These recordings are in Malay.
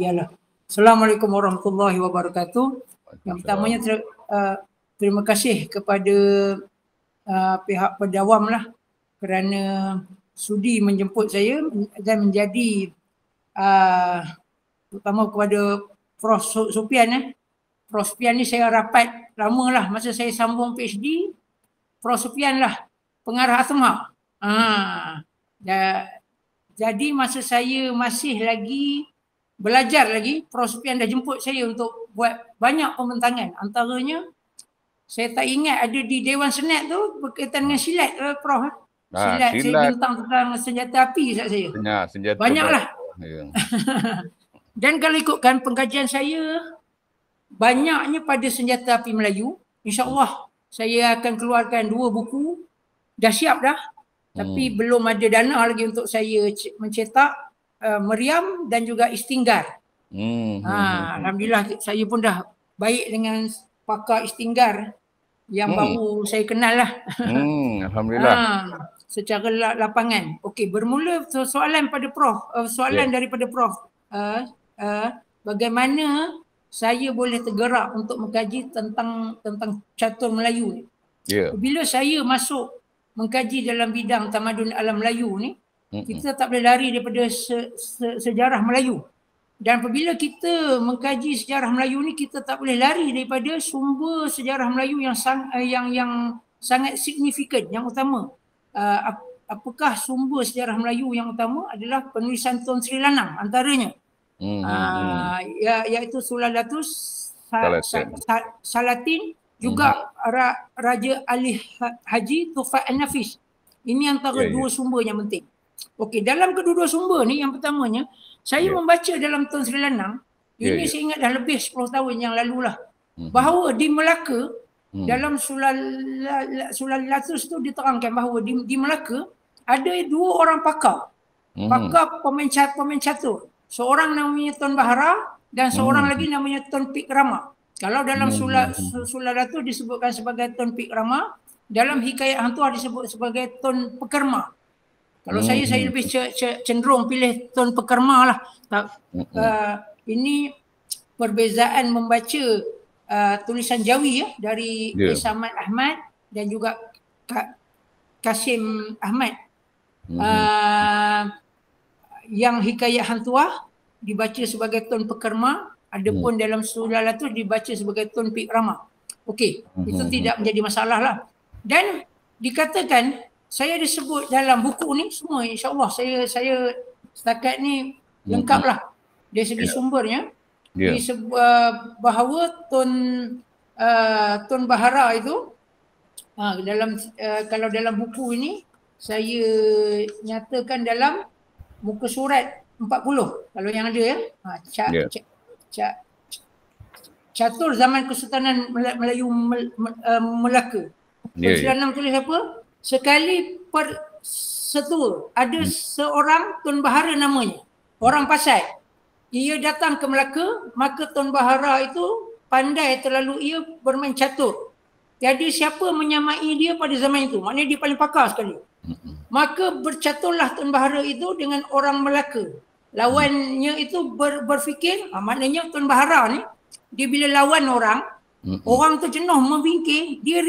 ialah Assalamualaikum warahmatullahi wabarakatuh. Yang pertamanya terima kasih kepada pihak Pendawam lah kerana sudi menjemput saya dan menjadi terutama kepada Prof. Sufian. Prof. Sufian ni saya rapat lama lah masa saya sambung PhD. Prof. Sufian lah pengarah Asma. Jadi masa saya masih lagi belajar lagi, Prof. Sufian dah jemput saya untuk buat banyak pembentangan. Antaranya saya tak ingat ada di Dewan Senat tu berkaitan dengan silat, Prof. Silat saya bintang tentang senjata api saya. Senjata banyaklah. Dan kalau ikutkan pengkajian saya, banyaknya pada senjata api Melayu. InsyaAllah saya akan keluarkan 2 buku. Dah siap dah. Tapi belum ada dana lagi untuk saya mencetak Meriam dan juga Istinggar. Alhamdulillah saya pun dah baik dengan pakar Istinggar yang baru saya kenal lah. Alhamdulillah. Secara lapangan. Okey, bermula soalan pada Prof. Daripada Prof. Bagaimana saya boleh tergerak untuk mengkaji tentang catur Melayu ni? Bila saya masuk mengkaji dalam bidang tamadun alam Melayu ni, kita tak boleh lari daripada sejarah Melayu. Dan apabila kita mengkaji sejarah Melayu ni, kita tak boleh lari daripada sumber sejarah Melayu yang sangat signifikan, yang utama. Apakah sumber sejarah Melayu yang utama adalah penulisan Tun Sri Lanang antaranya. Iaitu Sulalatus Salatin, juga Raja Ali Haji Tufat An-Nafis. Ini antara 2 sumber yang penting. Okey, dalam kedua-dua sumber ni, yang pertamanya saya membaca dalam Tun Sri Lanang, ini saya ingat dah lebih 10 tahun yang lalu lah, bahawa di Melaka dalam Sulalatus tu diterangkan bahawa di Melaka ada 2 orang pakar pemain catur. Seorang namanya Tun Bahara dan seorang lagi namanya Tun Pik Rama. Kalau dalam Sulalatus disebutkan sebagai Tun Pik Rama, dalam Hikayat Hang Tuah disebut sebagai Tun Pekerma. Kalau saya lebih cenderung pilih Tun Pekerma lah. Ini perbezaan membaca tulisan Jawi dari Samad Ahmad dan juga Kasim Ahmad. Yang Hikayat Hang Tuah dibaca sebagai Tun Pekerma, adapun dalam Sulalatus dibaca sebagai Tun Pik Rama. Okey, itu tidak menjadi masalah lah. Dan dikatakan saya disebut dalam buku ni semua, insyaAllah saya setakat ni lengkap lah dari segi sumbernya. Bahawa Tun Bahara itu kalau dalam buku ini saya nyatakan dalam muka surat 40 kalau yang ada catur zaman Kesultanan Melayu Melaka. Sri Lanang tulis apa? Sekali setua ada seorang Tun Bahara namanya, orang Pasai. Ia datang ke Melaka, maka Tun Bahara itu pandai terlalu ia bermain catur. Jadi siapa menyamai dia pada zaman itu? Maknanya dia paling pakar sekali. Maka bercaturlah Tun Bahara itu dengan orang Melaka. Lawannya itu berfikir, maknanya Tun Bahara ni, dia bila lawan orang tu jenuh membingkir, dia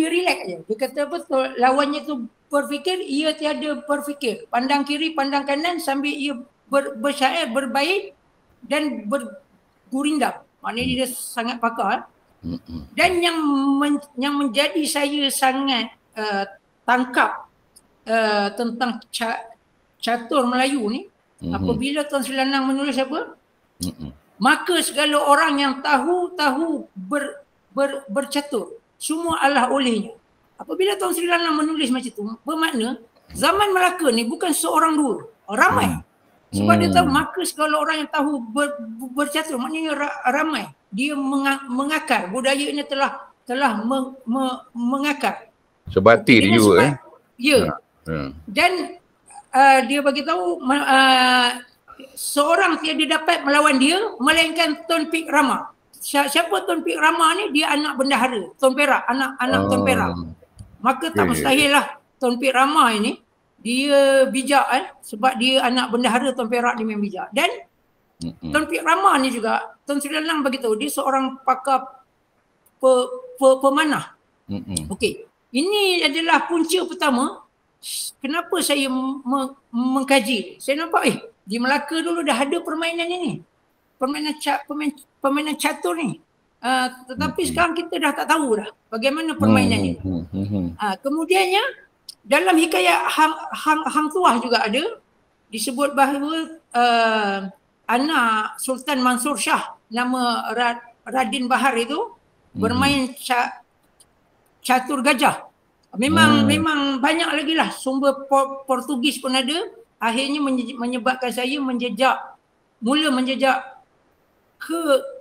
relax je. Dia kata betul, lawannya tu berfikir, ia tiada berfikir. Pandang kiri, pandang kanan sambil ia bersyair, berbait dan bergurindam. Maknanya dia sangat pakar. Dan yang menjadi saya sangat tangkap tentang catur Melayu ni, apabila Tun Sri Lanang menulis apa? Maka segala orang yang tahu bercatur, semua adalah olehnya. Apabila Tun Sri Lanang menulis macam tu, bermakna zaman Melaka ni bukan seorang dua, ramai. Sebab dia tahu, maka segala orang yang tahu bercatur, maknanya ramai. Dia mengakar, budayanya telah mengakar. Sebati dia juga Ya. Dan dia bagi tahu seorang tiada dapat melawan dia melainkan Tun Pik Rama. Siapa Tun Pik Rama ni? Dia anak bendahara Tun Perak, anak Tun Perak. Maka tak mustahil lah Tun Pik Rama ini dia bijak sebab dia anak bendahara Tun Perak, dia memang bijak. Dan Tuan Pik Rama ni juga, Tuan Sri Lang beritahu dia seorang pakar pemanah. Okey, ini adalah punca pertama kenapa saya mengkaji. Saya nampak di Melaka dulu dah ada permainan ini. Permainan catur ni. Tetapi sekarang kita dah tak tahu dah bagaimana permainan ini. Kemudiannya dalam hikayat Hang Tuah juga ada disebut bahawa anak Sultan Mansur Shah nama Radin Bahar itu bermain catur gajah. Memang banyak lagi lah sumber Portugis pun ada. Akhirnya menyebabkan saya mula menjejak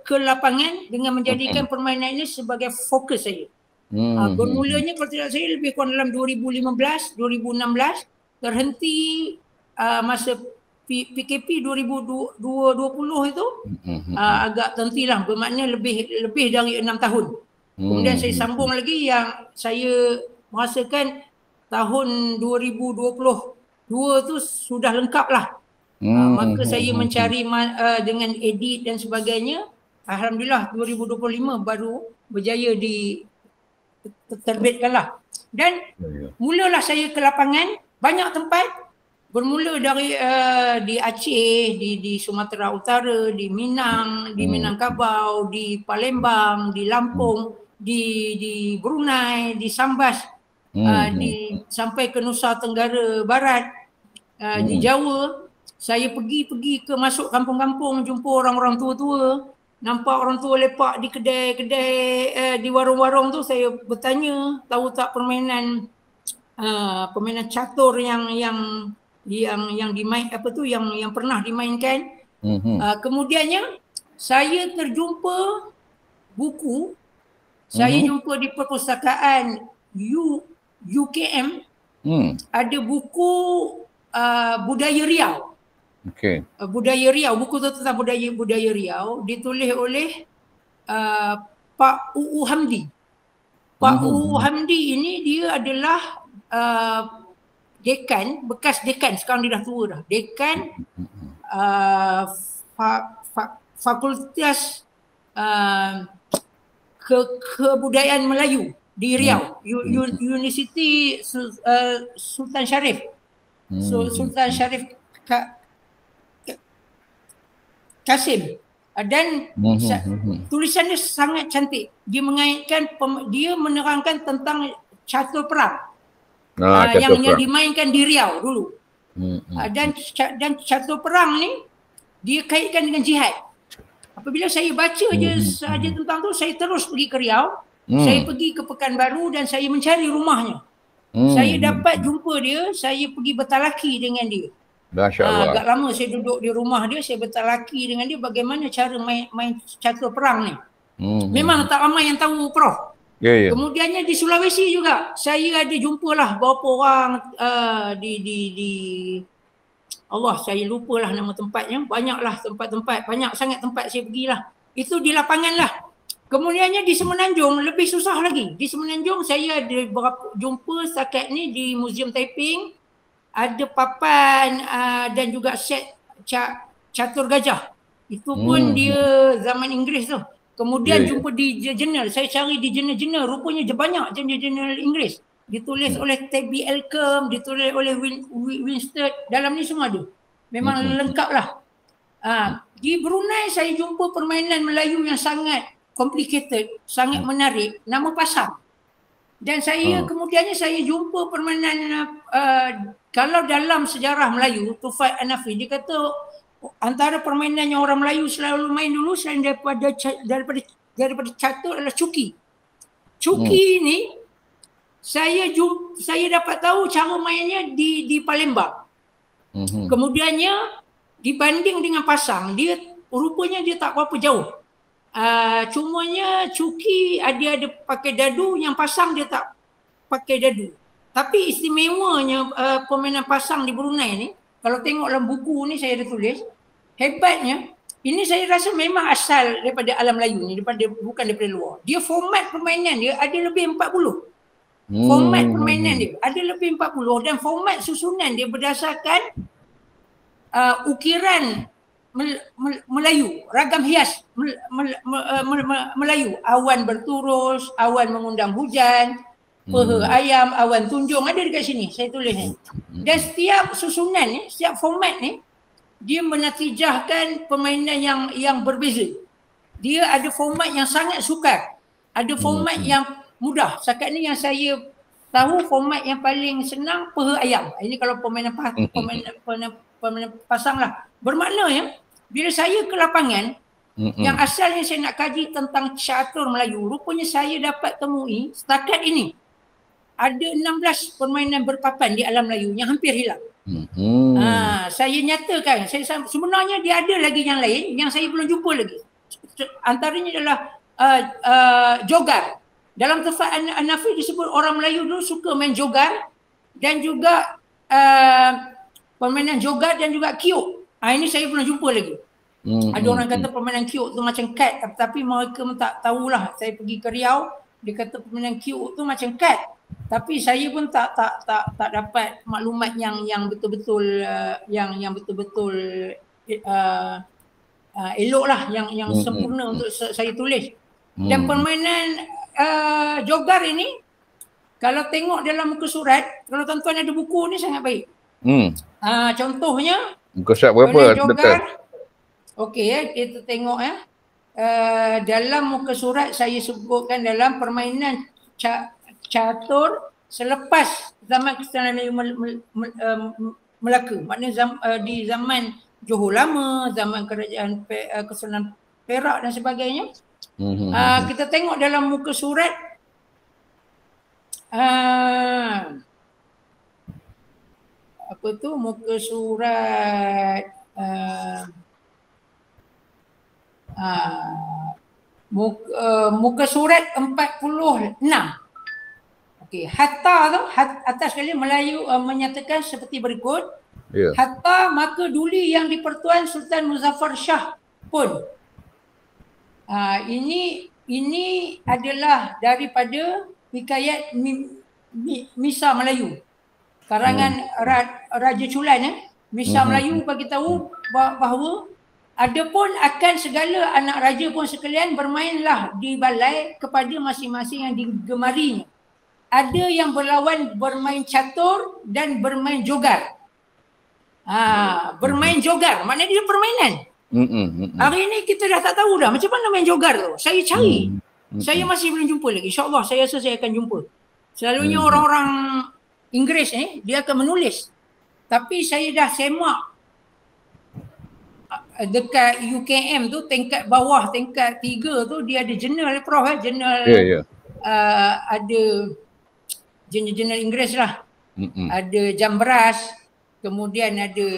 ke lapangan dengan menjadikan permainan ini sebagai fokus saya. Bermulanya kalau tidak saya lebih kurang dalam 2015, 2016 terhenti masa PKP 2020 itu agak terhentilah, bermakna lebih dari 6 tahun. Kemudian saya sambung lagi yang saya merasakan tahun 2022 tu sudah lengkap lah. Maka saya mencari dengan edit dan sebagainya. Alhamdulillah 2025 baru berjaya diterbitkan lah. Dan mulalah saya ke lapangan banyak tempat. Bermula dari di Aceh, di Sumatera Utara, di Minang, di Minangkabau, di Palembang, di Lampung, di Brunei, di Sambas, sampai ke Nusa Tenggara Barat, di Jawa. Saya pergi ke masuk kampung-kampung, jumpa orang-orang tua-tua, nampak orang tua lepak di kedai-kedai, di warung-warung tu. Saya bertanya, tahu tak permainan catur yang dimain yang pernah dimainkan. Kemudiannya saya terjumpa buku, saya jumpa di perpustakaan UKM, ada buku budaya Riau. Budaya Riau, buku tu tentang budaya Riau, ditulis oleh Pak UU Hamdi. Pak UU Hamdi ini dia adalah dekan, bekas dekan, sekarang dia dah tua dah. Dekan Fakultas Kebudayaan Melayu di Riau, Universiti Sultan Syarif. Sultan Syarif Kasim. Dan tulisannya sangat cantik. Dia mengaitkan, dia menerangkan tentang catur perang. Yang dimainkan di Riau dulu. Dan catur perang ni dia kaitkan dengan jihad. Apabila saya baca saja tentang tu, saya terus pergi ke Riau. Saya pergi ke Pekanbaru dan saya mencari rumahnya. Saya dapat jumpa dia, saya pergi bertalaki dengan dia. Agak lama saya duduk di rumah dia, saya bertalaki dengan dia bagaimana cara main catur perang ni. Memang tak ramai yang tahu, Prof. Kemudiannya di Sulawesi juga saya ada jumpalah beberapa orang di Allah, saya lupalah nama tempatnya. Banyaklah tempat-tempat, banyak sangat tempat saya pergilah. Itu di lapangan lah. Kemudiannya di Semenanjung lebih susah lagi. Di Semenanjung saya ada jumpa setakat ni di Museum Taiping, ada papan dan juga set catur gajah. Itu pun dia zaman Inggeris tu. Kemudian jumpa di jurnal, saya cari di jurnal-jurnal, rupanya banyak jurnal Inggeris. Ditulis oleh Tabby Elcom, ditulis oleh Winstead, dalam ni semua ada. Memang lengkap lah. Di Brunei saya jumpa permainan Melayu yang sangat complicated, sangat menarik, nama pasang. Dan saya kemudiannya saya jumpa permainan, kalau dalam sejarah Melayu, Tufat Hanafi, dia kata antara permainan yang orang Melayu selalu main dulu selain daripada catur adalah cuki. Cuki ni saya dapat tahu cara mainnya di Palembang. Kemudiannya dibanding dengan pasang, dia rupanya dia tak berapa jauh. Cumanya cuki ada pakai dadu, yang pasang dia tak pakai dadu. Tapi istimewanya permainan pasang di Brunei ni, kalau tengok dalam buku ni saya ada tulis, hebatnya ini saya rasa memang asal daripada alam Melayu ni, bukan daripada luar. Dia format permainan dia ada lebih 40. Format permainan dia ada lebih 40 dan format susunan dia berdasarkan ukiran Melayu, ragam hias Melayu. Awan berturus, awan mengundang hujan, peha ayam, awan tunjung, ada dekat sini saya tulis ni. Dan setiap susunan ni, setiap format ni, dia menatijahkan permainan yang berbeza. Dia ada format yang sangat sukar, ada format yang mudah. Setakat ni yang saya tahu, format yang paling senang peha ayam. Ini kalau permainan pasang lah. Bermaknanya bila saya ke lapangan, yang asalnya saya nak kaji tentang catur Melayu, rupanya saya dapat temui setakat ini ada 16 permainan berpapan di alam Melayu yang hampir hilang. Saya nyatakan, sebenarnya dia ada lagi yang lain yang saya belum jumpa lagi. Antaranya adalah jogar. Dalam Tafat An-Nafi disebut orang Melayu dulu suka main jogar dan juga permainan jogar dan juga kiuk. Ini saya belum jumpa lagi. Ada orang kata permainan kiuk tu macam kad, tapi mereka tak tahulah. Saya pergi ke Riau, dia kata permainan kiuk tu macam kad. Tapi saya pun tak dapat maklumat yang betul-betul yang betul-betul elok lah, yang sempurna untuk saya tulis. Dan permainan jogar ini, kalau tengok dalam muka surat, kalau tuan-tuan ada buku ni sangat baik. Contohnya muka surat berapa? Jogar. Okey, kita tengok dalam muka surat saya sebutkan dalam permainan catur selepas zaman Kesultanan Melayu Melaka. Maknanya di zaman Johor Lama, zaman kerajaan Kesultanan Perak dan sebagainya. Kita tengok dalam muka surat apa tu, muka surat muka surat 46. Okey, hatta tu atas sekali Melayu menyatakan seperti berikut. Hatta maka duli yang di-Pertuan Sultan Muzaffar Shah pun. Ini adalah daripada hikayat Misa Melayu. Karangan Raja Chulan. Misa Melayu bagi tahu bahawa adapun akan segala anak raja pun sekalian bermainlah di balai kepada masing-masing yang digemarinya. Ada yang berlawan bermain catur dan bermain jogar. Bermain jogar, maknanya dia permainan. Hari ini kita dah tak tahu dah macam mana main jogar tu. Saya cari. Saya masih belum jumpa lagi. InsyaAllah saya rasa saya akan jumpa. Selalunya orang-orang Inggeris ni dia akan menulis. Tapi saya dah semak dekat UKM tu tingkat bawah, tingkat 3 tu dia ada jurnal Prof, jurnal ada jurnal Inggeris lah. Ada jam beras, kemudian ada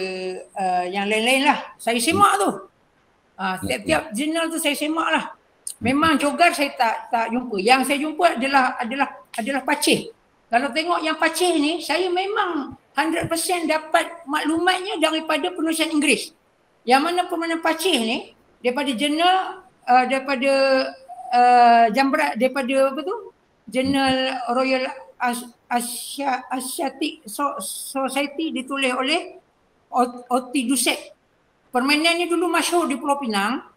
yang lain-lain lah. Saya semak tu. Setiap jurnal tu saya semak lah. Memang jogar saya tak jumpa. Yang saya jumpa adalah pacih. Kalau tengok yang pacih ni, saya memang 100% dapat maklumatnya daripada penulisan Inggeris. Yang mana permainan pacih ni daripada jurnal daripada jambrat, daripada apa tu? Jurnal Royal Asiatic Society ditulis oleh Oti Duset. Permainan ni dulu masyhur di Pulau Pinang.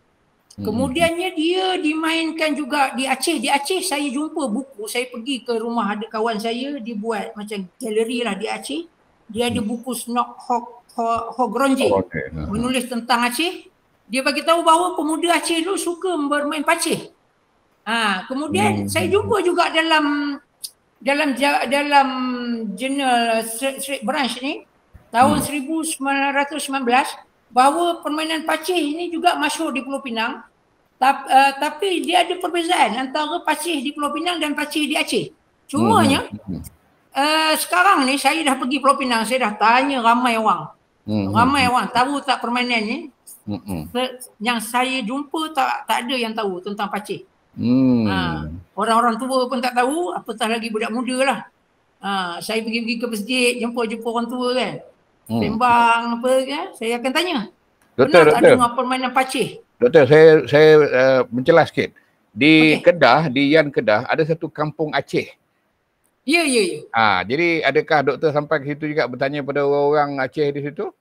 Kemudiannya dia dimainkan juga di Aceh. Di Aceh saya jumpa buku. Saya pergi ke rumah ada kawan saya, dia buat macam galeri lah di Aceh. Dia ada buku Snok Hogronje menulis tentang Aceh. Dia bagi tahu bahawa pemuda Aceh dulu suka bermain pacih. Kemudian saya jumpa juga dalam jurnal Street Branch ni tahun 1919 bahawa permainan pacih ini juga masyhur di Pulau Pinang. Tapi dia ada perbezaan antara pacih di Pulau Pinang dan pacih di Aceh. Cumanya sekarang ni saya dah pergi Pulau Pinang, saya dah tanya ramai orang. Ramai orang tahu tak permainan ni? Yang saya jumpa tak ada yang tahu tentang pacih. Orang-orang tua pun tak tahu, apatah lagi budak muda lah. Saya pergi ke masjid, jumpa orang tua kan. Sembang apa kan, saya akan tanya. Doktor, tak dengar permainan pacih? Doktor, saya mencelas sikit. Di Kedah, di Yan Kedah, ada satu kampung Aceh. Ya. Jadi adakah doktor sampai ke situ juga bertanya pada orang-orang Aceh di situ?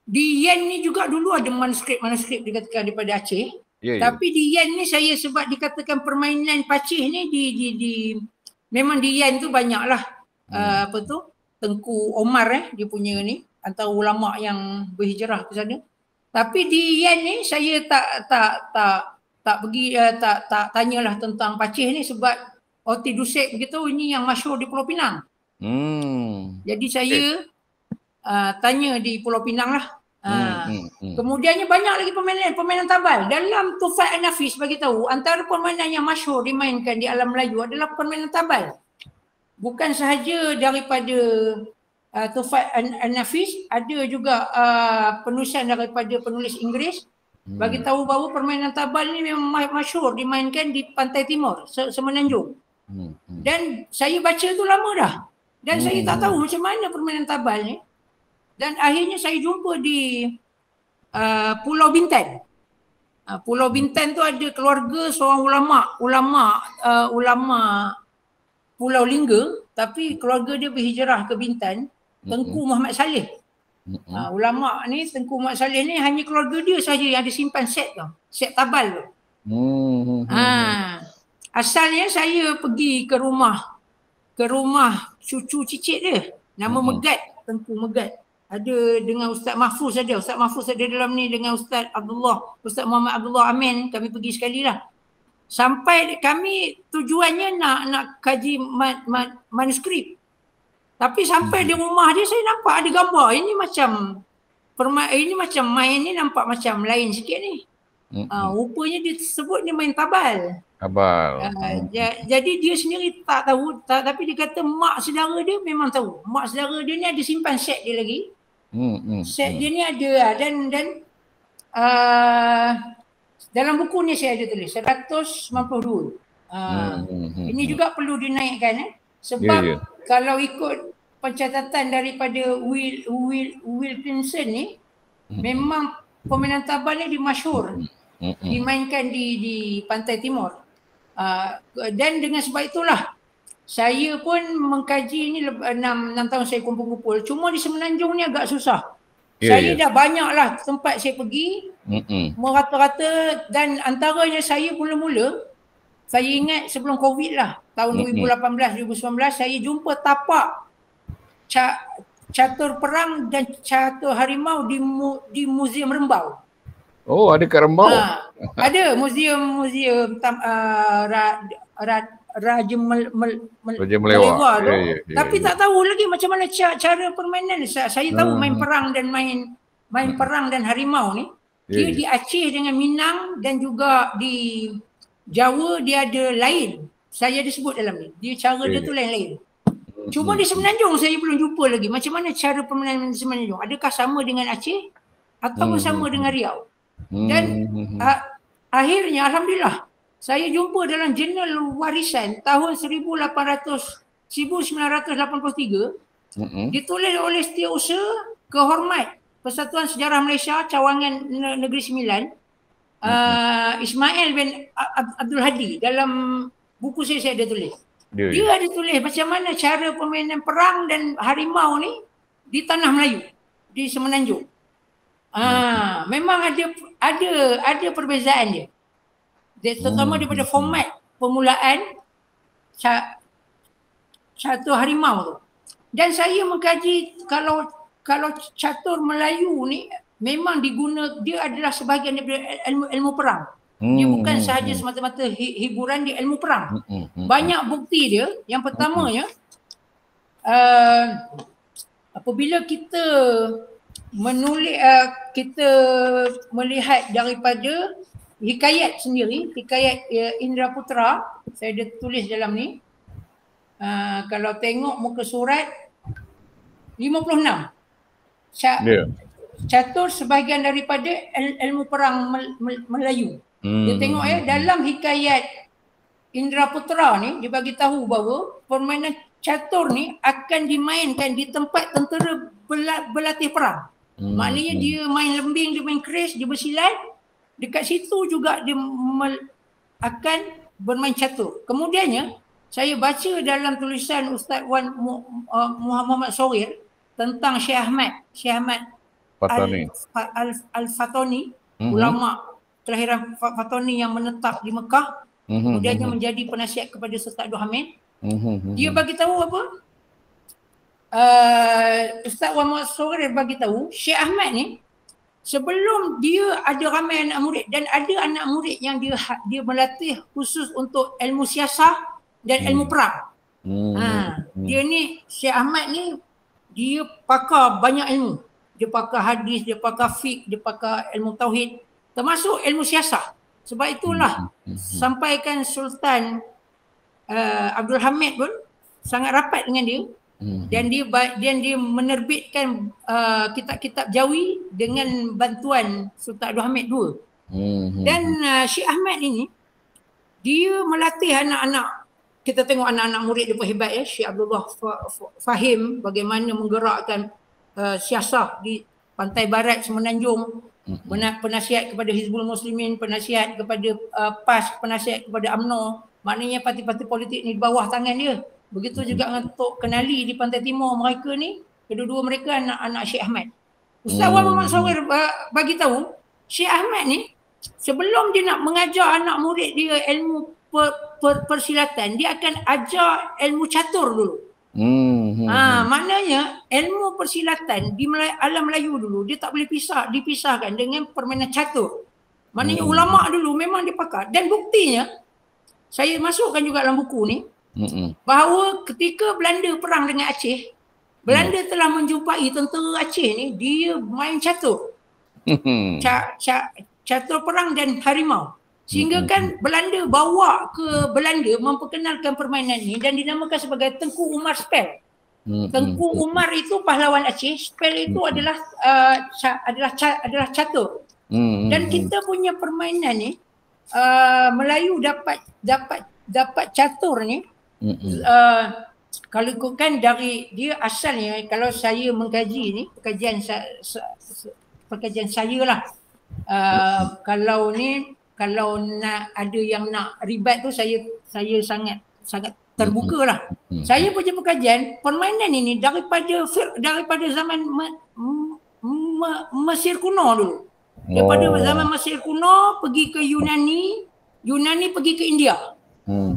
di Yen ni juga dulu ada manuskrip dikatakan daripada Aceh. Tapi di Yen ni saya sebab dikatakan permainan pacih ni memang di Yen tu banyaklah apa tu Tengku Omar dia punya ni antara ulama yang berhijrah ke sana. Tapi di Yen ni saya tak pergi tak tanyalah tentang pacih ni sebab Oti Dusek begitu ini yang masyhur di Pulau Pinang. Jadi saya tanya di Pulau Pinang lah. Kemudiannya banyak lagi permainan tabal. Dalam Tufat An-Nafis bagi tahu antara permainan yang masyhur dimainkan di alam Melayu adalah permainan tabal. Bukan sahaja daripada Tufat An-Nafis, ada juga penulisan daripada penulis Inggeris bagi tahu bahawa permainan tabal ni memang masyhur dimainkan di pantai timur Semenanjung. Dan saya baca tu lama dah. Dan saya tak tahu macam mana permainan tabal ni. Dan akhirnya saya jumpa di Pulau Bintan. Pulau Bintan tu ada keluarga seorang ulama Pulau Lingga, tapi keluarga dia berhijrah ke Bintan, Tengku Muhammad Saleh. Ulama ni Tengku Muhammad Saleh ni hanya keluarga dia saja yang ada simpan set tabal tu. Asalnya saya pergi ke rumah cucu cicit dia, nama Megat, Tengku Megat. Ada dengan Ustaz Mahfuz ada. Ustaz Mahfuz ada dalam ni dengan Ustaz Muhammad Abdullah Amin. Kami pergi sekali lah. Sampai kami tujuannya nak kaji manuskrip. Tapi sampai di rumah dia saya nampak ada gambar. Ini macam main ni nampak macam lain sikit ni. Rupanya dia sebut dia main tabal. Jadi dia sendiri tak tahu, tapi dia kata mak saudara dia memang tahu. Mak saudara dia ni ada simpan set dia lagi. Set dia ni ada dan dalam buku ni saya ada tulis 192. Ini juga perlu dinaikkan sebab kalau ikut pencatatan daripada Wilkinson ni memang permainan tabal ni dimasyhur dimainkan di pantai timur. Dan dengan sebab itulah saya pun mengkaji ni 6 tahun saya kumpul-kumpul. Cuma di Semenanjung ni agak susah. Saya dah banyaklah tempat saya pergi merata-rata dan antaranya saya mula-mula saya ingat sebelum Covid lah tahun 2018-2019 saya jumpa tapak catur perang dan catur harimau di Muzium Rembau. Oh, ada kat Rembau? Ada muzium Raja Melewar tu. Tapi tak tahu lagi macam mana cara permainan. Saya tahu main perang dan main perang dan harimau ni. Dia di Aceh dengan Minang dan juga di Jawa dia ada lain. Saya ada sebut dalam ni. Dia cara dia tu lain-lain. Cuma di Semenanjung saya belum jumpa lagi macam mana cara permainan di Semenanjung. Adakah sama dengan Aceh atau sama dengan Riau? Dan akhirnya alhamdulillah saya jumpa dalam jurnal warisan tahun 1983 ditulis oleh Setiausaha Kehormat Persatuan Sejarah Malaysia Cawangan Negeri Sembilan Ismail bin Abdul Hadi. Dalam buku saya ada tulis. Dia ada tulis macam mana cara permainan perang dan harimau ni di tanah Melayu di Semenanjung. Memang ada perbezaan dia. Terutama daripada format permulaan catur harimau tu. Dan saya mengkaji kalau catur Melayu ni memang dia adalah sebahagian daripada ilmu perang. Dia bukan sahaja semata-mata hiburan, dia ilmu perang. Banyak bukti dia. Yang pertamanya apabila kita kita melihat daripada hikayat sendiri, hikayat Indra Putra, saya ada tulis dalam ni. Kalau tengok muka surat 56. Catur sebahagian daripada ilmu perang Melayu. Dia tengok dalam hikayat Indra Putra ni dia bagi tahu bahawa permainan catur ni akan dimainkan di tempat tentera berlatih perang. Maknanya dia main lembing, dia main keris, dia bersilat. Dekat situ juga dia akan bermain catur. Kemudiannya saya baca dalam tulisan Ustaz Wan Muhammad Sawir tentang Syekh Ahmad Al-Fatani, ulama kelahiran Fatani yang menetap di Mekah, kemudiannya menjadi penasihat kepada Sultan Abdul Hamid. Dia bagi tahu apa? Ustaz Muhammad Sogir bagi tahu Syekh Ahmad ni sebelum dia ada ramai anak murid, dan ada anak murid yang dia melatih khusus untuk ilmu siasah dan ilmu perang. Dia ni Syekh Ahmad ni dia pakar banyak ilmu. Dia pakar hadis, dia pakar fiqh, dia pakar ilmu tauhid, termasuk ilmu siasah. Sebab itulah sampaikan Sultan Abdul Hamid pun sangat rapat dengan dia. Dan dia menerbitkan kitab-kitab Jawi dengan bantuan Sultan Abdul Hamid II. Dan Syekh Ahmad ini dia melatih anak-anak. Kita tengok anak-anak murid dia pun hebat ya. Syekh Abdullah Fahim bagaimana menggerakkan siasah di pantai barat Semenanjung, penasihat kepada Hizbul Muslimin, penasihat kepada PAS, penasihat kepada UMNO. Maknanya parti-parti politik ni di bawah tangan dia. Begitu juga dengan Tok Kenali di pantai timur, mereka ni, kedua-dua mereka anak-anak Syekh Ahmad. Ustaz Wan Muhammad Sawir bagi tahu, Syekh Ahmad ni sebelum dia nak mengajar anak murid dia ilmu persilatan, dia akan ajar ilmu catur dulu. Maknanya ilmu persilatan di alam Melayu dulu dia tak boleh dipisahkan dengan permainan catur. Maknanya ulama dulu memang dia pakar. Dan buktinya, saya masukkan juga dalam buku ni, bahawa ketika Belanda perang dengan Aceh, Belanda telah menjumpai tentera Aceh ni, dia main catur. Catur perang dan harimau. Sehingga kan Belanda bawa ke Belanda memperkenalkan permainan ni dan dinamakan sebagai Tengku Umar Spell. Tengku Umar itu pahlawan Aceh, Spell itu adalah catur. Dan kita punya permainan ni, Melayu dapat catur ni, kalau ikutkan dari dia asalnya, kalau saya mengkaji ni, perkajian saya lah, kalau nak ada yang nak ribat tu, saya sangat terbuka lah. Saya punya perkajian permainan ini daripada zaman Mesir kuno dulu. Daripada zaman Mesir kuno pergi ke Yunani pergi ke India.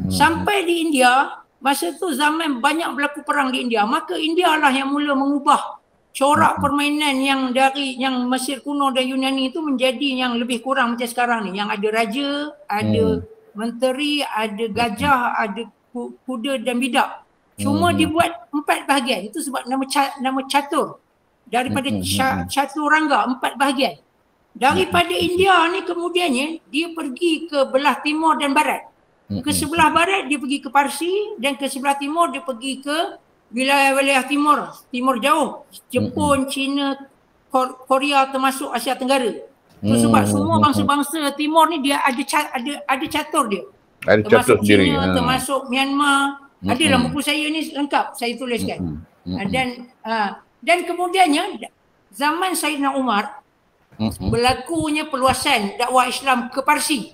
Sampai di India, masa tu zaman banyak berlaku perang di India, maka India lah yang mula mengubah corak permainan yang dari yang Mesir kuno dan Yunani itu menjadi yang lebih kurang macam sekarang ni, yang ada raja, ada menteri, ada gajah, ada kuda dan bidak. Cuma dibuat 4 bahagian. Itu sebab nama catur. Daripada caturangga, 4 bahagian. Daripada India ni kemudiannya dia pergi ke belah timur dan barat. Ke sebelah barat dia pergi ke Parsi, dan ke sebelah timur dia pergi ke wilayah-wilayah timur jauh, Jepun, China, Korea, termasuk Asia Tenggara. Itu sebab semua bangsa-bangsa timur ni dia ada catur dia. Ada termasuk catur China, sendiri. termasuk Myanmar. Ada dalam buku saya ni lengkap saya tuliskan. Dan kemudiannya zaman Saidina Umar berlakunya perluasan dakwah Islam ke Parsi.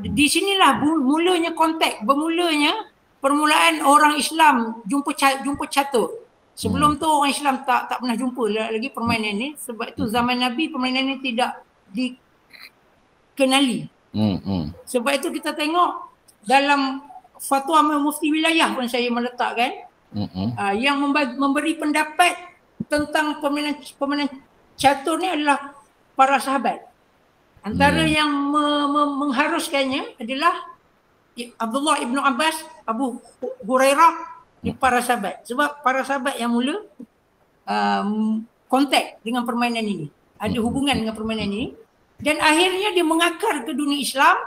Di sinilah bermulanya permulaan orang Islam jumpa catur. Sebelum tu orang Islam tak pernah jumpa lagi permainan ni. Sebab tu zaman Nabi permainan ni tidak dikenali. Sebab itu kita tengok dalam fatwa mufti wilayah pun saya meletakkan yang memberi pendapat tentang permainan catur ni adalah para sahabat. Antara yang mengharuskannya adalah Abdullah ibnu Abbas, Abu Hurairah, para sahabat. Sebab para sahabat yang mula kontak dengan permainan ini, ada hubungan dengan permainan ini, dan akhirnya dia mengakar ke dunia Islam,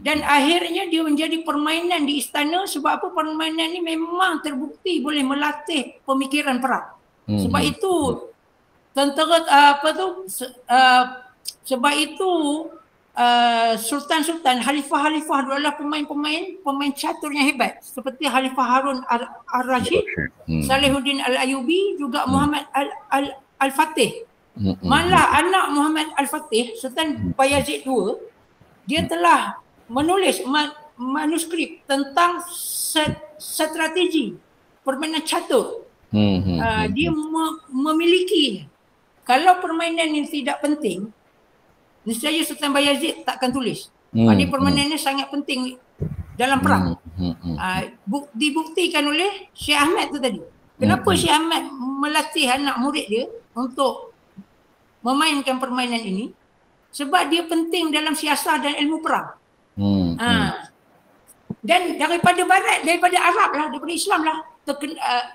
dan akhirnya dia menjadi permainan di istana. Sebab apa? Permainan ini memang terbukti boleh melatih pemikiran perang. Sebab itu sebab itu sultan-sultan, khalifah-khalifah adalah pemain catur yang hebat, seperti Khalifah Harun Ar-Rasyid, Salihuddin Al-Ayyubi, juga Muhammad Al-Fatih. Malah anak Muhammad Al-Fatih, Sultan Bayazid II, dia telah menulis manuskrip tentang strategi permainan catur. Dia memiliki kalau permainan ini tidak penting, nescaya Sultan Bayazid takkan tulis. Ini permainannya sangat penting dalam perang. Dibuktikan oleh Syekh Ahmad tu tadi. Kenapa Syekh Ahmad melatih anak murid dia untuk memainkan permainan ini? Sebab dia penting dalam siasat dan ilmu perang. Dan daripada barat, daripada Arab lah, daripada Islam lah,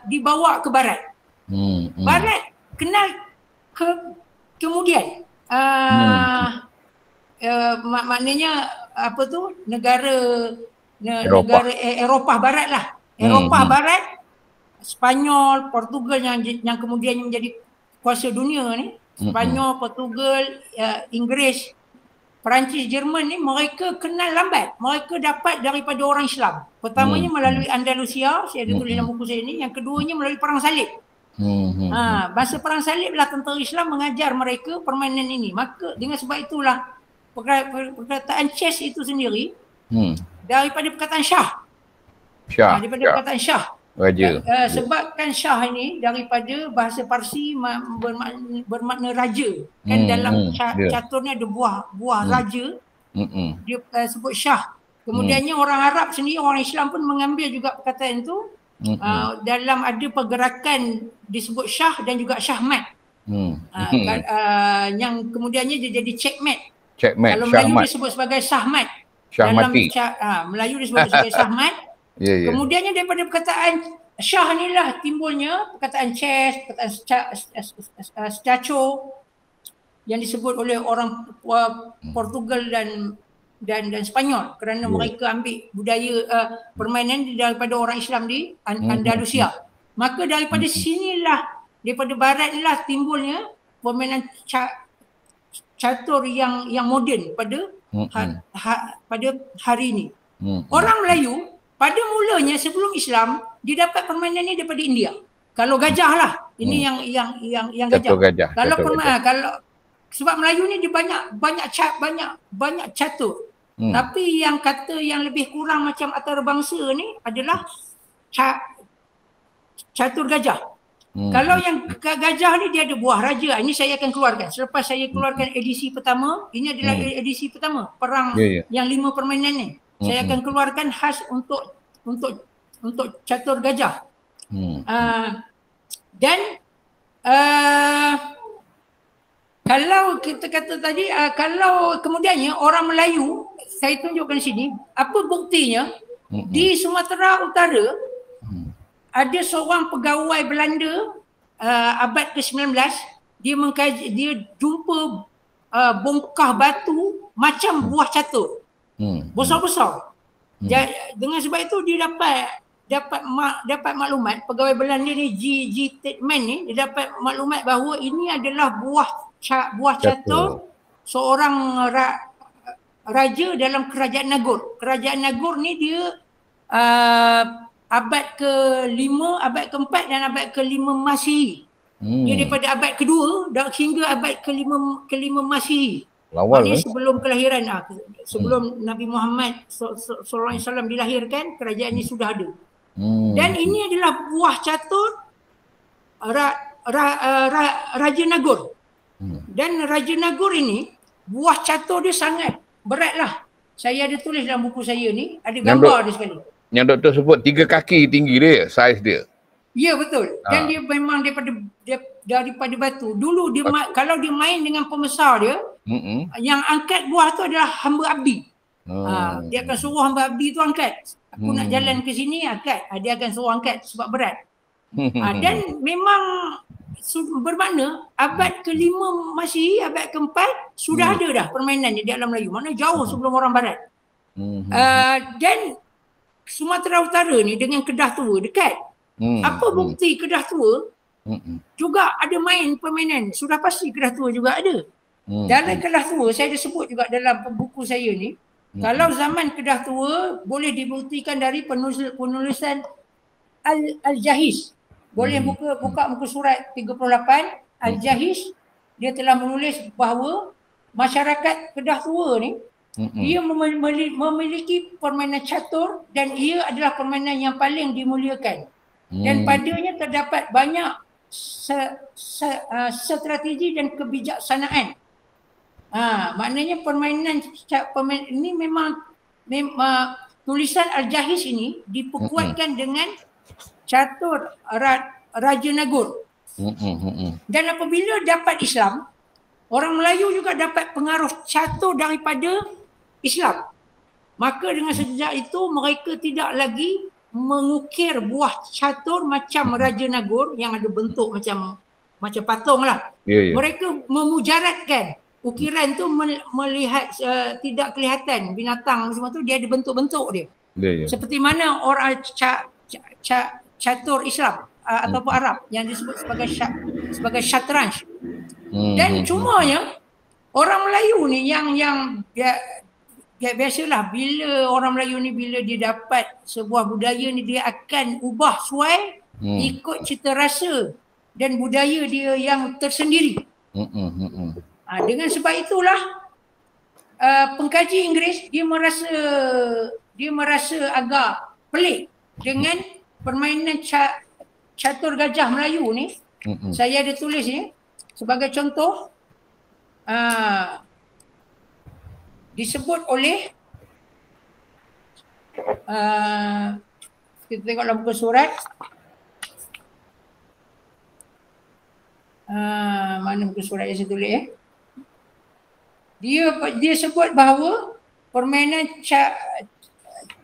dibawa ke barat. Barat kenal kemudian maknanya apa tu, negara Eropah Barat lah. Eropah Barat, Spanyol, Portugal yang kemudian menjadi kuasa dunia ni. Spanyol, Portugal, Inggeris, Perancis, Jerman ni mereka kenal lambat. Mereka dapat daripada orang Islam. Pertamanya melalui Andalusia, saya ada tulis dalam buku saya ni. Yang keduanya melalui Perang Salib. Masa Perang Salib lah tentera Islam mengajar mereka permainan ini. Maka dengan sebab itulah perkataan chess itu sendiri daripada perkataan Shah. Daripada perkataan Shah. Raja. Sebabkan Shah ini daripada bahasa Parsi bermakna raja. Kan dalam caturnya ada buah raja. Dia sebut Shah. Kemudiannya orang Arab sendiri, orang Islam pun mengambil juga perkataan itu. Dalam ada pergerakan disebut Shah dan juga Shahmat. Yang kemudiannya dia jadi checkmate. Kalau Melayu disebut sebagai Shahmat. Syahmati. Dalam Melayu disebut sebagai Shahmat. Kemudiannya daripada perkataan Shah inilah timbulnya perkataan chess, perkataan stacho yang disebut oleh orang Portugal dan Spanyol kerana mereka ambil budaya permainan daripada orang Islam di Andalusia. Maka daripada sinilah, daripada barat inilah timbulnya permainan catur yang moden pada hari ini. Orang Melayu pada mulanya sebelum Islam dia dapat permainan ni daripada India. Kalau gajah lah, ini yang gajah. Kalau sebab Melayu ni dia banyak catur. Tapi yang kata yang lebih kurang macam antarabangsa ni adalah catur gajah. Kalau yang gajah ni dia ada buah raja. Ini saya akan keluarkan. Selepas saya keluarkan edisi pertama, ini adalah edisi pertama perang yang 5 permainan ni. Saya akan keluarkan khas untuk catur gajah. Dan kalau kita kata tadi, kalau kemudiannya orang Melayu, saya tunjukkan sini, apa buktinya? Di Sumatera Utara ada seorang pegawai Belanda abad ke-19, dia jumpa bongkah batu macam buah catur. Besar-besar. Dengan sebab itu dia dapat maklumat, pegawai Belanda ni G. Titman ni, dia dapat maklumat bahawa ini adalah buah catur seorang raja dalam kerajaan Nagor. Kerajaan Nagor ni dia abad ke-5, abad ke-4 dan abad ke-5 Masihi. Dia daripada abad ke-2 hingga abad ke-5 Masihi. Ini sebelum kelahiran, sebelum Nabi Muhammad SAW dilahirkan, kerajaan ini sudah ada. Dan ini adalah buah catur Raja Nagor. Dan Raja Nagor ini, buah catur dia sangat beratlah. Saya ada tulis dalam buku saya ni, ada gambar dia sekali. Yang doktor sebut 3 kaki tinggi dia, saiz dia. Ya, betul. Dan dia memang daripada batu. Dulu dia kalau dia main dengan pembesar dia, yang angkat buah tu adalah hamba abdi. Dia akan suruh hamba abdi tu angkat. Aku nak jalan ke sini, angkat. Dia akan suruh angkat sebab berat. Dan memang bermakna abad ke-5 Masihi, abad ke-4 sudah ada dah permainan di dalam Melayu. Mana jauh sebelum orang barat. Dan Sumatera Utara ni dengan Kedah Tua dekat. Apa bukti Kedah Tua juga ada main permainan? Sudah pasti Kedah Tua juga ada. Dalam Kedah Tua, saya ada sebut juga dalam buku saya ni, kalau zaman Kedah Tua boleh dibuktikan dari penulisan Al-Jahiz. Boleh buka muka surat 38, Al-Jahiz, dia telah menulis bahawa masyarakat Kedah Tua ni dia memiliki permainan catur dan ia adalah permainan yang paling dimuliakan. Dan padanya terdapat banyak strategi dan kebijaksanaan. Maknanya permainan ini memang tulisan Al-Jahiz ini diperkuatkan dengan catur Raja Nagor. Dan apabila dapat Islam, orang Melayu juga dapat pengaruh catur daripada Islam. Maka dengan sejak itu mereka tidak lagi mengukir buah catur macam Raja Nagor yang ada bentuk macam patung lah. Mereka memujaratkan ukiran tu melihat tidak kelihatan binatang semua tu, dia ada bentuk-bentuk dia. Seperti mana orang catur Islam ataupun Arab yang disebut sebagai syatranj. Dan cumanya orang Melayu ni yang biasalah, bila orang Melayu ni bila dia dapat sebuah budaya ni, dia akan ubah suai ikut cita rasa dan budaya dia yang tersendiri. Dengan sebab itulah pengkaji Inggeris dia merasa agak pelik dengan permainan catur gajah Melayu ni. Saya ada tulis ni sebagai contoh. Disebut oleh kita tengok dalam buku surat. Mana buku surat yang saya tulis dia sebut bahawa permainan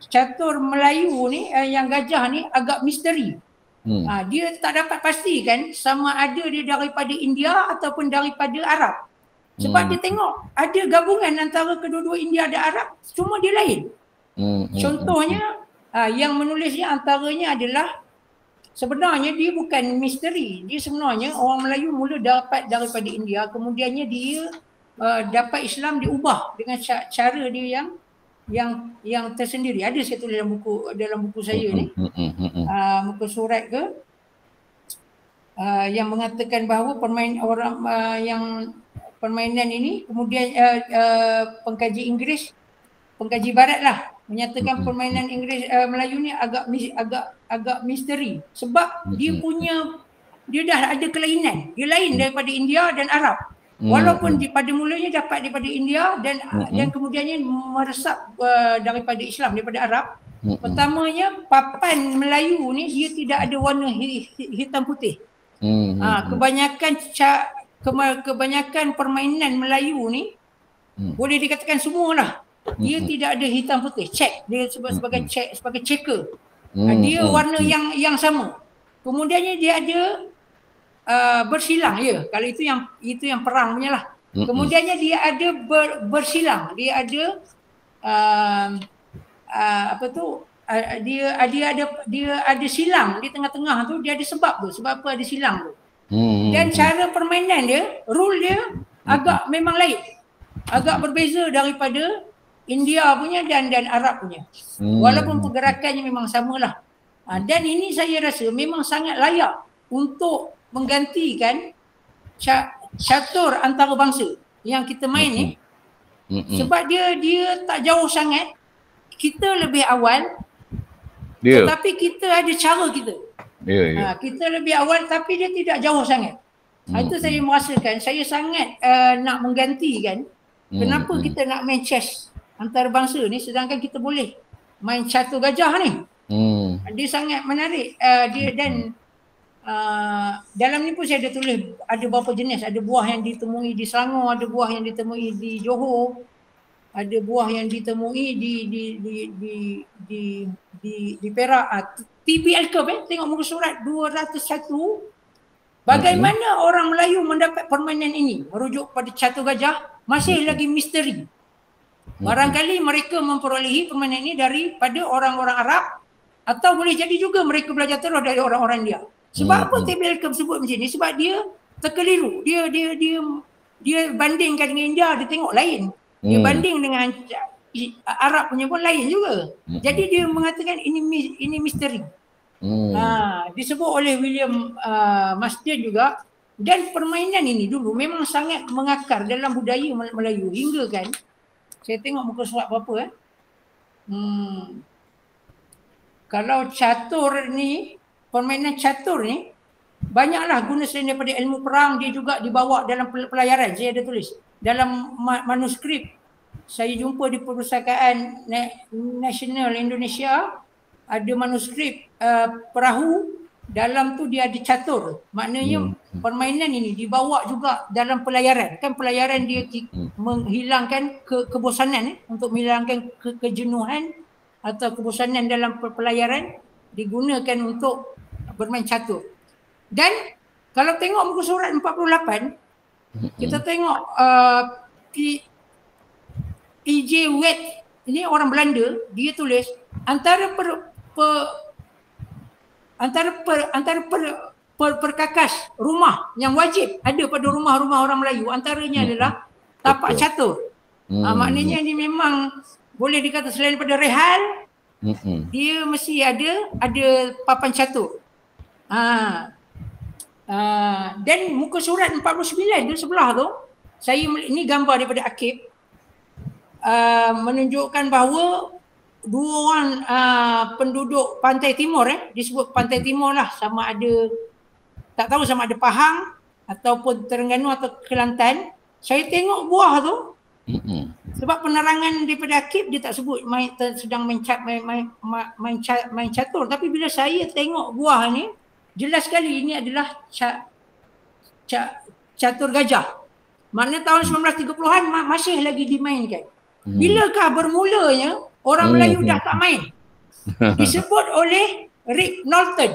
catur Melayu ni yang gajah ni agak misteri. Dia tak dapat pastikan sama ada dia daripada India ataupun daripada Arab. Sebab dia tengok ada gabungan antara kedua-dua India dan Arab, cuma dia lain. Contohnya yang menulisnya antaranya adalah sebenarnya dia bukan misteri. Dia sebenarnya orang Melayu mula dapat daripada India, kemudiannya dia dapat Islam, diubah dengan cara dia yang tersendiri. Ada saya tulis dalam buku saya ni. Muka surat ke yang mengatakan bahawa permainan ini kemudian pengkaji barat lah menyatakan permainan Inggeris Melayu ni agak misteri sebab dia dah ada kelainan. Dia lain daripada India dan Arab. Walaupun pada mulanya dapat daripada India dan kemudiannya meresap daripada Islam, daripada Arab. Pertamanya papan Melayu ni dia tidak ada warna hitam putih. Kebanyakan permainan Melayu ni boleh dikatakan semualah dia tidak ada hitam putih. Check dia sebagai checker. Dia warna yang sama. Kemudiannya dia ada bersilang ya. Kalau itu yang perang punya lah. Kemudiannya dia ada bersilang. Dia ada dia ada silang di tengah-tengah tu. Dia ada sebab tu. Sebab apa ada silang tu. Dan cara permainan dia, rule dia agak memang lain. Agak berbeza daripada India punya dan Arab punya. Walaupun pergerakannya memang samalah. Dan ini saya rasa memang sangat layak untuk menggantikan catur antarabangsa yang kita main ni. Sebab dia tak jauh sangat. Kita lebih awal. Tetapi kita ada cara kita. Kita lebih awal tapi dia tidak jauh sangat. Itu saya merasakan saya sangat nak menggantikan. Kenapa kita nak main chess antarabangsa ni sedangkan kita boleh main catur gajah ni. Dia sangat menarik. Dia dan dalam ni pun saya ada tulis ada beberapa jenis. Ada buah yang ditemui di Selangor, ada buah yang ditemui di Johor, ada buah yang ditemui di Perak. TBL Cup tengok muka surat 201. Bagaimana orang Melayu mendapat permainan ini merujuk pada catur gajah masih lagi misteri. Barangkali mereka memperolehi permainan ini daripada orang-orang Arab atau boleh jadi juga mereka belajar terus dari orang-orang India. Sebab apa TBL Cup sebut macam ni? Sebab dia terkeliru. Dia bandingkan dengan India, dia tengok lain. Dia banding dengan Arab punya pun lain juga. Jadi dia mengatakan ini misteri. Disebut oleh William Marsden juga. Dan permainan ini dulu memang sangat mengakar dalam budaya Melayu hingga kan. Saya tengok muka surat berapa Kalau catur ni, permainan catur ni banyaklah guna selain daripada ilmu perang, dia juga dibawa dalam pelayaran. Saya ada tulis dalam manuskrip. Saya jumpa di Perpustakaan Nasional Indonesia ada manuskrip perahu, dalam tu dia ada catur. Maknanya permainan ini dibawa juga dalam pelayaran. Kan pelayaran dia menghilangkan kebosanan, untuk menghilangkan kejenuhan atau kebosanan dalam pelayaran, digunakan untuk bermain catur. Dan kalau tengok muka surat 48, kita tengok P.J. Waite, ini orang Belanda, dia tulis antara perkakas rumah yang wajib ada pada rumah-rumah orang Melayu, antaranya adalah tapak catur. Maknanya ini memang boleh dikata selain daripada rehal, dia mesti ada papan catur. Dan muka surat 49 tu sebelah tu, ini gambar daripada Akib, menunjukkan bahawa dua orang penduduk pantai timur, disebut pantai timur lah, sama ada, tak tahu sama ada Pahang ataupun Terengganu atau Kelantan. Saya tengok buah tu, sebab penerangan daripada Akib dia tak sebut sedang main catur, tapi bila saya tengok buah ni, jelas sekali ini adalah catur gajah. Maknanya tahun 1930-an masih lagi dimainkan. Bilakah bermulanya orang Melayu dah tak main? Disebut oleh Rick Knowlton.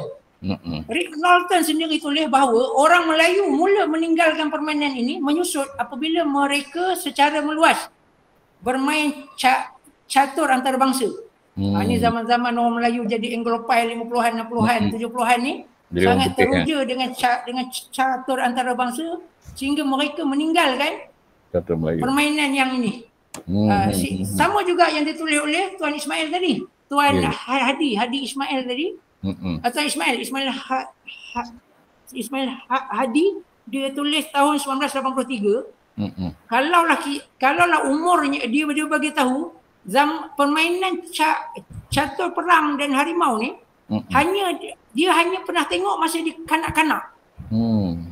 Rick Knowlton sendiri tulis bahawa orang Melayu mula meninggalkan permainan ini menyusut apabila mereka secara meluas bermain catur antarabangsa. Ini zaman-zaman orang Melayu jadi Anglophile 50-an, 60-an, 70-an ni sangat teruja dengan catur antarabangsa sehingga mereka meninggalkan permainan yang ini. Sama juga yang ditulis oleh Tuan Ismail tadi, Tuan Hadi Ismail tadi, atau Ismail Hadi, dia tulis tahun 1983. Kalaulah umurnya dia bagi tahu permainan catur perang dan harimau ni dia hanya pernah tengok masa dia kanak-kanak.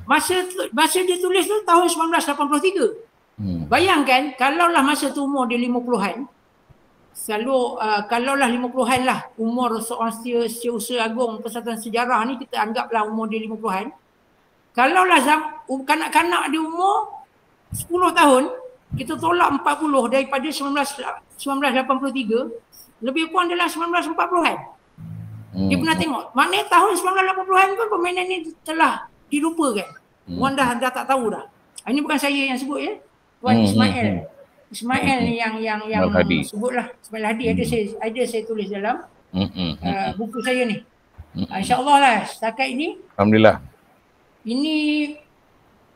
Masa dia tulis tu tahun 1983. Bayangkan kalaulah masa tu umur dia 50-an, kalaulah 50-an lah umur seorang Setiausaha Agung Persatuan Sejarah ni, kita anggaplah umur dia 50-an. Kalaulah kanak-kanak dia umur 10 tahun, kita tolak 40 daripada 1983, lebih kurang dalam 1940-an. Dia pernah tengok. Maknanya tahun 1980-an pun permainan ni telah dilupakan. Orang dah tak tahu dah. Ini bukan saya yang sebut, ya. Tuan Ismail ni yang sebutlah. Ismail Hadi ada saya tulis dalam buku saya ni. InsyaAllah lah setakat ini, alhamdulillah, ini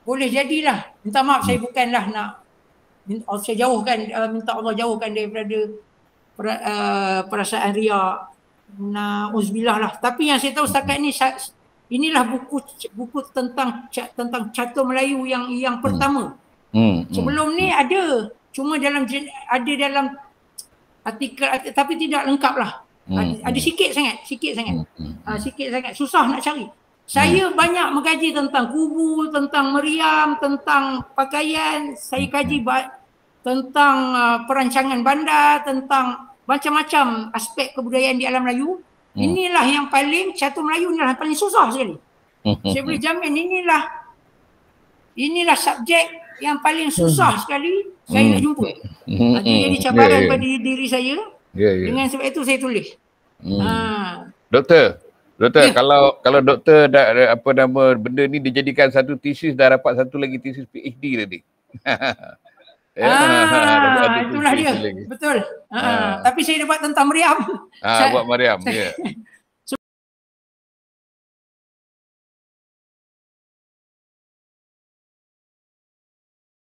boleh jadilah. Minta maaf, saya bukanlah nak saya jauhkan, minta Allah jauhkan daripada perasaan riak, na'udzubillah lah. Tapi yang saya tahu setakat ini, inilah buku tentang catur Melayu yang pertama. Sebelum ni ada, cuma dalam artikel, tapi tidak lengkap lah. Ada sikit sangat. Sikit sangat, susah nak cari. Saya banyak mengkaji tentang kubu, tentang meriam, tentang pakaian. Saya kaji tentang perancangan bandar, tentang macam-macam aspek kebudayaan di alam Melayu. Inilah yang paling, catur Melayu inilah yang paling susah sekali. Saya boleh jamin inilah subjek yang paling susah sekali saya nak jumpa. Jadi cabaran pada diri saya. Dengan sebab itu saya tulis. Doktor, kalau doktor dah benda ni dijadikan satu tesis, dah dapat satu lagi tesis PhD tadi. Itulah dia. Betul. Tapi saya dapat tentang meriam. Buat meriam.